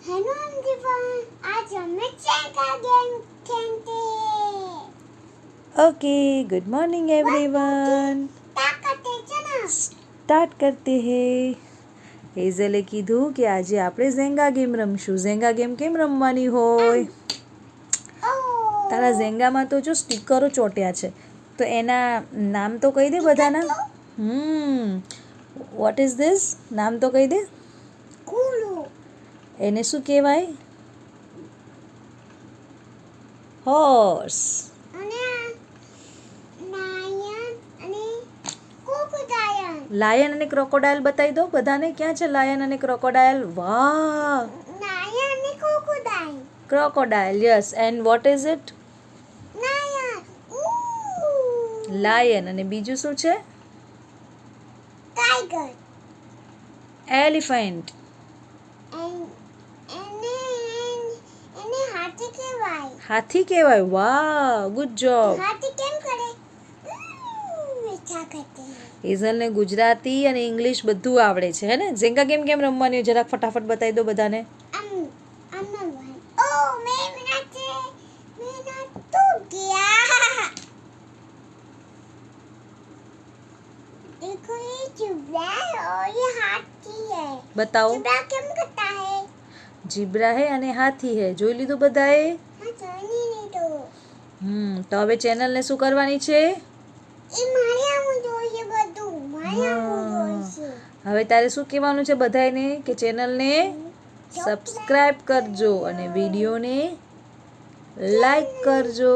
Hello everyone, आज हम का गेम खेलते हैं। Okay, good morning everyone. Start કરતે હે। હેઝલે કીધું કે આજે આપણે ઝેંગા ગેમ રમશું। ઝેંગા ગેમ કેમ રમવાની હોય? તારા ઝેંગામાં તો જો સ્ટીકરો ચોટ્યા છે, તો એના નામ તો કહી દે બધાના। What is this? નામ તો કહી દે। એને શું કહેવાય? હોર્સ। લાયન અને ક્રોકોડાઇલ બતાવી દો બધાને। ક્યાં છે લાયન અને ક્રોકોડાઇલ? વાહ, crocodile, yes. And what is it? Lion. અને બીજું શું છે? टाइगर। એલિફન્ટ। हाथी कहेवाय। હાથી કહેવાય। વાહ, ગુડ જોબ। हाथी केम करे? ऐसा करते हैं। હેઝલને ગુજરાતી અને ઇંગ્લિશ બધું આવડે છે, હે ને? ઝેંગા ગેમ કેમ રમવાની હોય જરાક ફટાફટ બતાવી દો બધાને। देखो ये जिब्रा है और ये हाथी है। बताओ। जिब्रा केम करता है? જીબ્રા હે અને હાથી હે। જોઈ લીધું બધાએ? हाँ, જોઈ લીધું। તો હવે ચેનલને શું કરવાની છે? એ મારે આવું જોઈએ બધું, મારે આવું જોઈએ। હવે તારે શું કહેવાનું છે બધાને? કે ચેનલને સબસ્ક્રાઇબ કરજો અને વિડીયોને લાઈક કરજો।